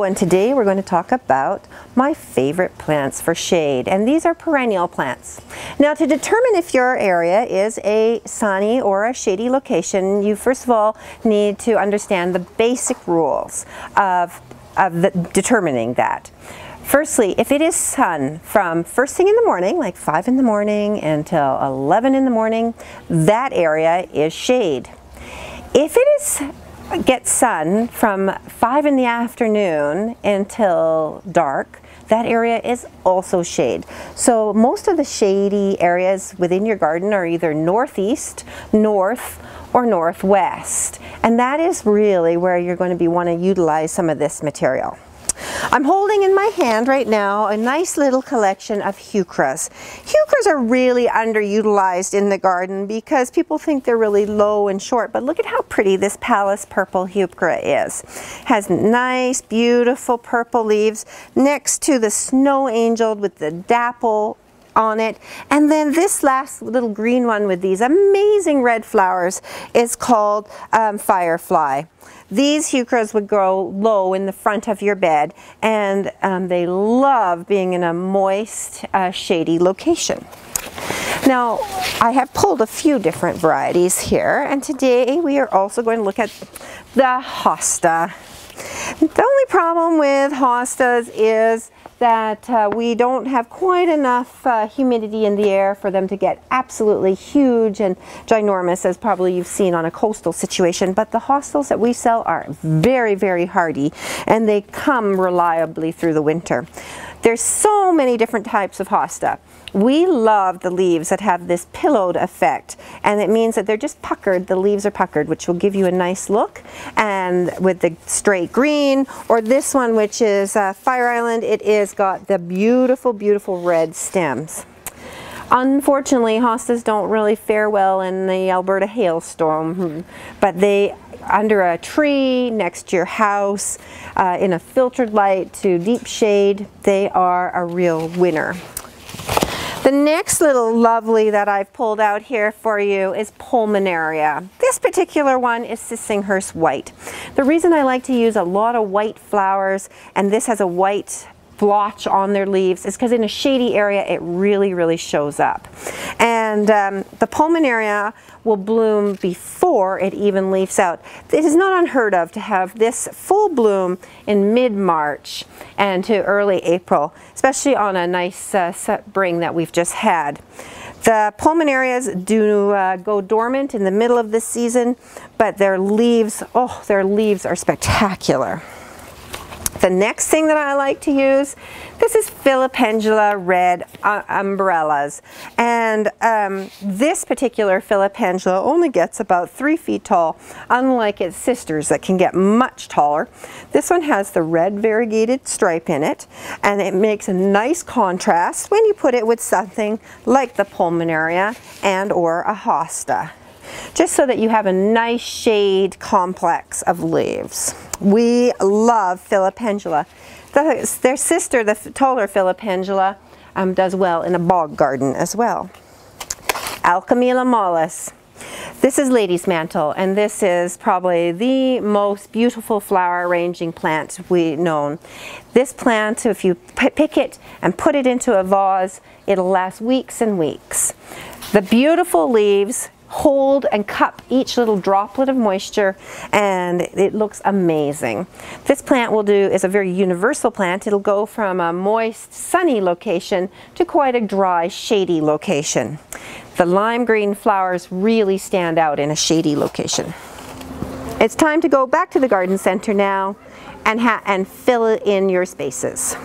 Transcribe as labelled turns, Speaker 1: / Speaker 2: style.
Speaker 1: And today we're going to talk about my favorite plants for shade, and these are perennial plants. Now, to determine if your area is a sunny or a shady location, you first of all need to understand the basic rules of determining that. Firstly, if it is sun from first thing in the morning, like 5 in the morning until 11 in the morning, that area is shade. If it gets sun from 5 in the afternoon until dark, that area is also shade. So most of the shady areas within your garden are either northeast, north, or northwest. And that is really where you're going to want to utilize some of this material. I'm holding in my hand right now a nice little collection of heucheras. Heucheras are really underutilized in the garden because people think they're really low and short, but look at how pretty this Palace purple heuchera is. Has nice, beautiful purple leaves next to the snow angel with the dapple on it. And then this last little green one with these amazing red flowers is called Firefly. These heucheras would grow low in the front of your bed, and they love being in a moist, shady location. Now, I have pulled a few different varieties here, and today we are also going to look at the Hosta. The only problem with hostas is that we don't have quite enough humidity in the air for them to get absolutely huge and ginormous, as probably you've seen on a coastal situation. But the hostas that we sell are very, very hardy, and they come reliably through the winter. There's so many different types of hosta. We love the leaves that have this pillowed effect, and it means that they're just puckered. The leaves are puckered, which will give you a nice look. And with the straight green, or this one, which is Fire Island, it is got the beautiful, beautiful red stems. Unfortunately, hostas don't really fare well in the Alberta hailstorm, but they under a tree, next to your house, in a filtered light to deep shade, they are a real winner. The next little lovely that I've pulled out here for you is Pulmonaria. This particular one is Sissinghurst white. The reason I like to use a lot of white flowers, and this has a white blotch on their leaves, is because in a shady area it really, really shows up. And the Pulmonaria will bloom before it even leaves out. It is not unheard of to have this full bloom in mid-March and to early April, especially on a nice spring that we've just had. The Pulmonarias do go dormant in the middle of this season, but their leaves, oh, their leaves are spectacular. The next thing that I like to use, this is Filipendula red umbrellas. And this particular Filipendula only gets about 3 feet tall, unlike its sisters that can get much taller. This one has the red variegated stripe in it, and it makes a nice contrast when you put it with something like the Pulmonaria and or a Hosta, just so that you have a nice shade complex of leaves. We love Filipendula. Their sister, the taller Filipendula, does well in a bog garden as well. Alchemilla mollis. This is lady's mantle, and this is probably the most beautiful flower arranging plant we know. This plant, if you pick it and put it into a vase, it'll last weeks and weeks. The beautiful leaves hold and cup each little droplet of moisture, and it looks amazing. This plant is a very universal plant. It'll go from a moist, sunny location to quite a dry, shady location. The lime green flowers really stand out in a shady location. It's time to go back to the garden center now and fill in your spaces.